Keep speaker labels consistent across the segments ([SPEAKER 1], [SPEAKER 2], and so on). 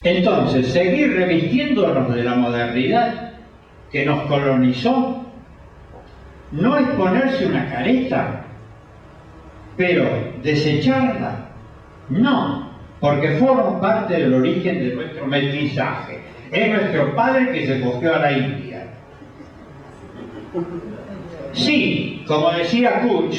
[SPEAKER 1] Entonces, seguir revistiéndonos de la modernidad que nos colonizó no es ponerse una careta, pero desecharla, no, porque forma parte del origen de nuestro mestizaje. Es nuestro padre que se cogió a la India. Sí, como decía Kuch,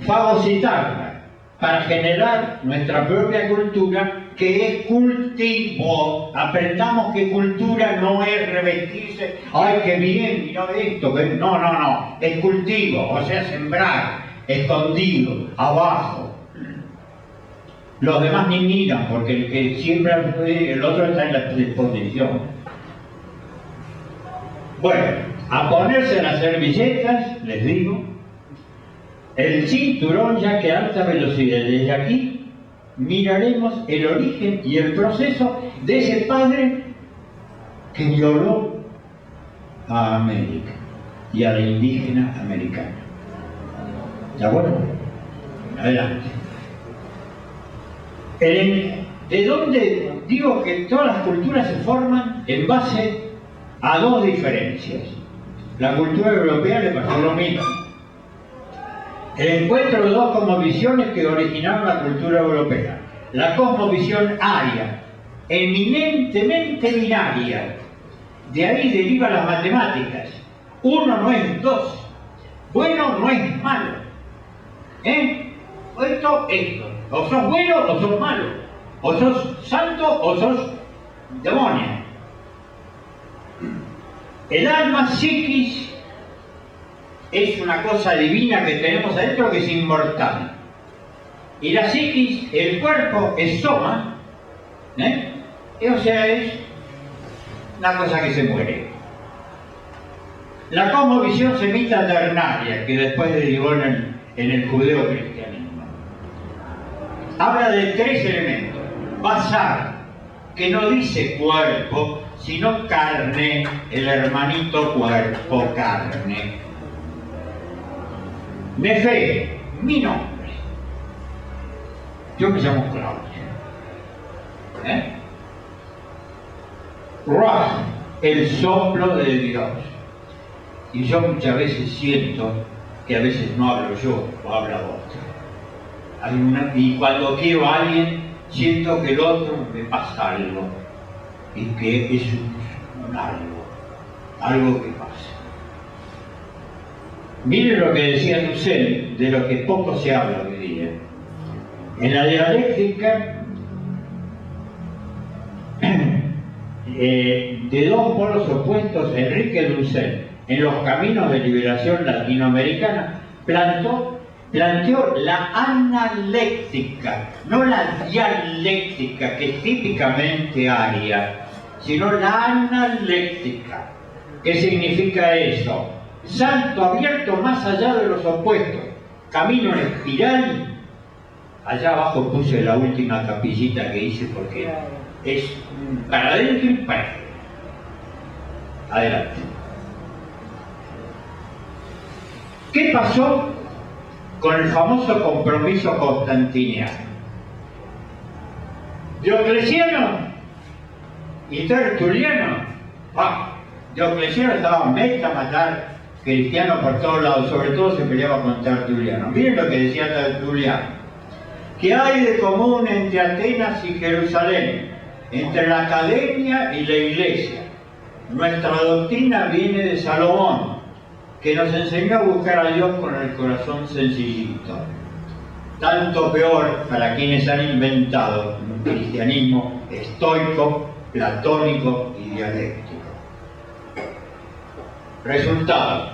[SPEAKER 1] fagocitarla para generar nuestra propia cultura, que es cultivo. Aprendamos que cultura no es revestirse, ¡ay, qué bien! Mirá esto, no, es cultivo, o sea, sembrar, escondido, abajo. Los demás ni miran, porque el que siembra, el otro está en la disposición. Bueno, a ponerse las servilletas, les digo, el cinturón, ya que a alta velocidad. Desde aquí miraremos el origen y el proceso de ese padre que violó a América y a la indígena americana. ¿De acuerdo? Adelante. ¿De dónde digo que todas las culturas se forman en base a dos diferencias? La cultura europea le pasó lo mismo. El encuentro de dos cosmovisiones que originaron la cultura europea. La cosmovisión aria, eminentemente binaria. De ahí derivan las matemáticas. Uno no es dos. Bueno no es malo. Esto. O sos bueno o sos malo. O sos santo o sos demonio. El alma psiquis es una cosa divina que tenemos adentro que es inmortal. Y la psiquis, el cuerpo, es soma, o sea, es una cosa que se muere. La cosmovisión semita ternaria, que después derivó en el judeo-cristianismo. Habla de tres elementos. Basar, que no dice cuerpo, sino carne, el hermanito cuerpo, carne. Nefe, mi nombre. Yo me llamo Claudia. Ruach, el soplo de Dios. Y yo muchas veces siento que a veces no hablo yo, o habla otro. Y cuando quiero a alguien, siento que el otro me pasa algo. Y que es algo que pasa. Miren lo que decía Dussel, de lo que poco se habla hoy día. En la dialéctica de dos polos opuestos, Enrique Dussel, en los caminos de liberación latinoamericana, planteó la analéctica, no la dialéctica, que es típicamente aria, sino la analéctica. ¿Qué significa eso? Salto abierto más allá de los opuestos, camino en espiral. Allá abajo puse la última capillita que hice porque es para adentro y para afuera. Adelante. ¿Qué pasó con el famoso compromiso constantiniano? Diocleciano y Tertuliano. Diocleciano estaba meta a matar cristianos por todos lados, sobre todo se peleaba con Tertuliano. Miren lo que decía Tertuliano. ¿Qué hay de común entre Atenas y Jerusalén? Entre la academia y la iglesia. Nuestra doctrina viene de Salomón, que nos enseñó a buscar a Dios con el corazón sencillito. Tanto peor para quienes han inventado un cristianismo estoico, platónico y dialéctico. Resultado: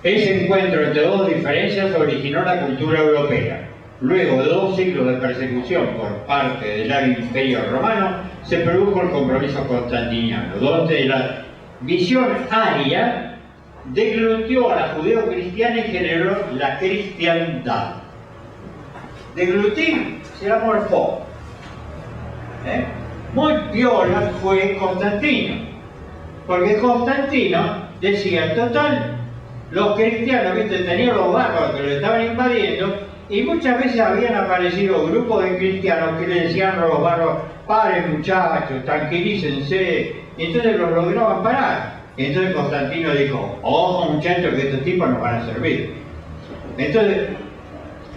[SPEAKER 1] ese encuentro entre dos diferencias originó la cultura europea. Luego de 2 siglos de persecución por parte del árabe imperio romano, se produjo el compromiso constantiniano, donde la visión aria deglutió a la judeo-cristiana y generó la cristiandad. Deglutir se la morfó. Muy piola fue Constantino, porque Constantino decía, total, los cristianos, tenían los bárbaros que lo estaban invadiendo, y muchas veces habían aparecido grupos de cristianos que le decían a los bárbaros, paren muchachos, tranquilícense. Y entonces los lograban parar. Y entonces Constantino dijo, ojo muchachos que estos tipos nos van a servir. Entonces,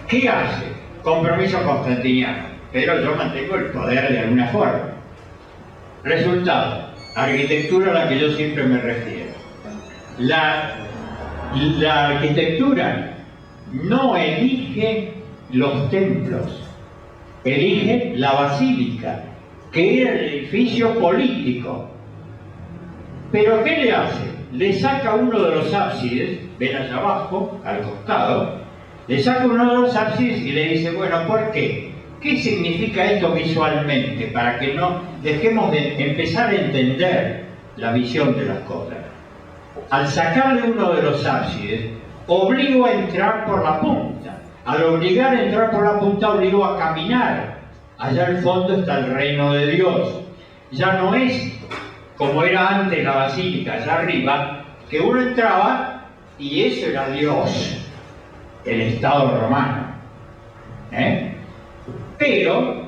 [SPEAKER 1] ¿qué hace? Compromiso constantiniano. Pero yo mantengo el poder de alguna forma. Resultado, arquitectura a la que yo siempre me refiero. La arquitectura no elige los templos, elige la basílica, que era el edificio político. Pero ¿qué le hace? Le saca uno de los ábsides, ven allá abajo, al costado, le saca uno de los ábsides y le dice, bueno, ¿por qué? ¿Qué significa esto visualmente? Para que no dejemos de empezar a entender la visión de las cosas. Al sacarle uno de los ábsides, obligó a entrar por la punta. Al obligar a entrar por la punta, obligó a caminar. Allá al fondo está el reino de Dios. Ya no es como era antes la basílica, allá arriba, que uno entraba y eso era Dios, el Estado romano. Pero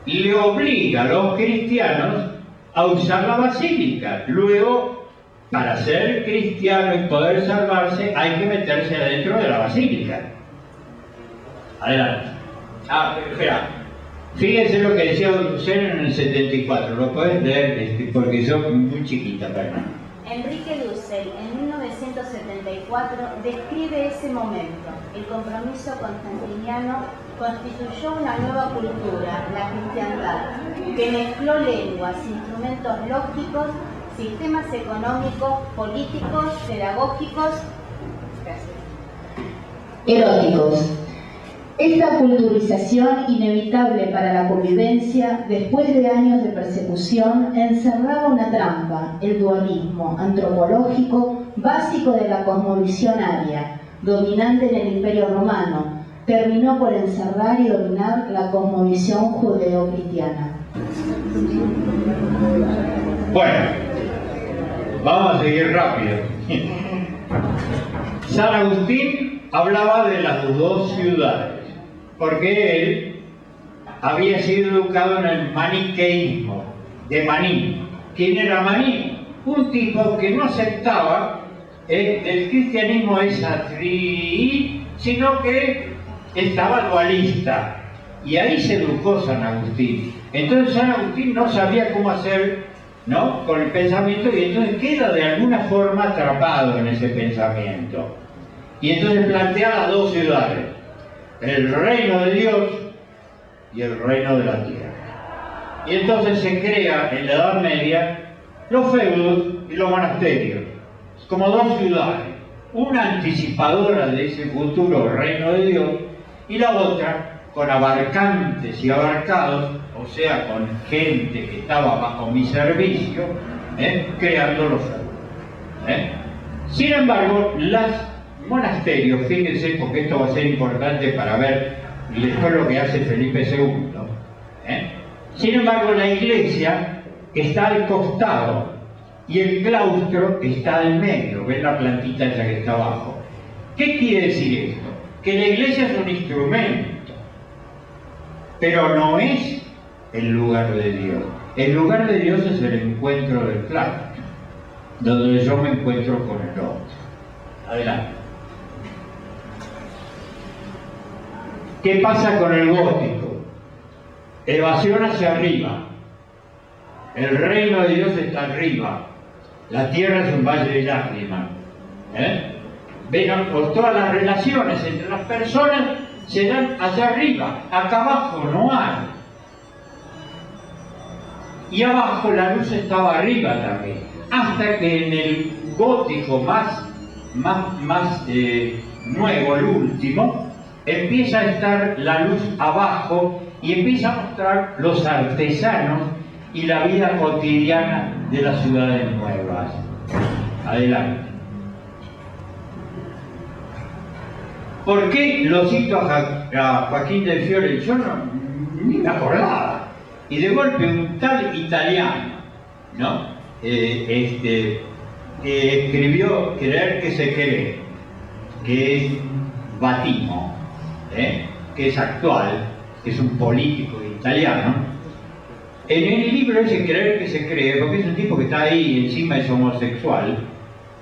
[SPEAKER 1] le obliga a los cristianos a usar la basílica. Luego, para ser cristiano y poder salvarse, hay que meterse adentro de la basílica. Adelante. Espera. Fíjense lo que decía Husserl en el 74. Lo puedes leer porque son muy chiquita, perdón.
[SPEAKER 2] Enrique Dussel, en 1974, describe ese momento. El compromiso constantiniano constituyó una nueva cultura, la cristiandad, que mezcló lenguas, instrumentos lógicos, sistemas económicos, políticos, pedagógicos,
[SPEAKER 3] eróticos. Esta culturización inevitable para la convivencia, después de años de persecución, encerraba una trampa, el dualismo antropológico básico de la cosmovisión aria, dominante en el Imperio Romano. Terminó por encerrar y dominar la cosmovisión judeo-cristiana.
[SPEAKER 1] Bueno, vamos a seguir rápido. San Agustín hablaba de las dos ciudades, porque él había sido educado en el maniqueísmo de Maní. ¿Quién era Maní? Un tipo que no aceptaba el cristianismo esatrí, sino que estaba dualista. Y ahí se educó San Agustín. Entonces San Agustín no sabía cómo hacer, ¿no?, con el pensamiento, y entonces queda de alguna forma atrapado en ese pensamiento. Y entonces plantea las dos ciudades, el reino de Dios y el reino de la tierra. Y entonces se crea en la Edad Media los feudos y los monasterios, como dos ciudades, una anticipadora de ese futuro reino de Dios y la otra con abarcantes y abarcados, o sea, con gente que estaba bajo mi servicio, creando los feudos. Sin embargo, los monasterios, fíjense, porque esto va a ser importante para ver después lo que hace Felipe II. Sin embargo, la iglesia está al costado y el claustro está al medio. ¿Ven la plantita esa que está abajo? ¿Qué quiere decir esto? Que la iglesia es un instrumento, pero no es el lugar de Dios. El lugar de Dios es el encuentro del claustro, donde yo me encuentro con el otro. Adelante. ¿Qué pasa con el gótico? Evasión hacia arriba. El reino de Dios está arriba. La tierra es un valle de lágrimas. Ven, por todas las relaciones entre las personas se dan hacia arriba. Acá abajo no hay. Y abajo la luz estaba arriba también. Hasta que en el gótico más nuevo, el último, empieza a estar la luz abajo y empieza a mostrar los artesanos y la vida cotidiana de las ciudades nuevas. Adelante. ¿Por qué lo cito a Joaquín del Fiore? Yo ni me acordaba. Y de golpe un tal italiano, ¿no?, que escribió Querer que se cree, que es Batimo, que es actual, que es un político italiano, En el libro ese Creer que se cree, porque es un tipo que está ahí, encima es homosexual,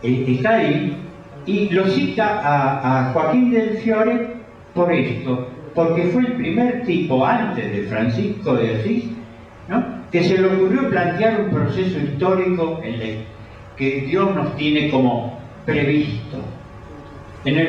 [SPEAKER 1] está ahí, y lo cita a Joaquín del Fiore por esto, porque fue el primer tipo, antes de Francisco de Asís, ¿no?, que se le ocurrió plantear un proceso histórico que Dios nos tiene como previsto.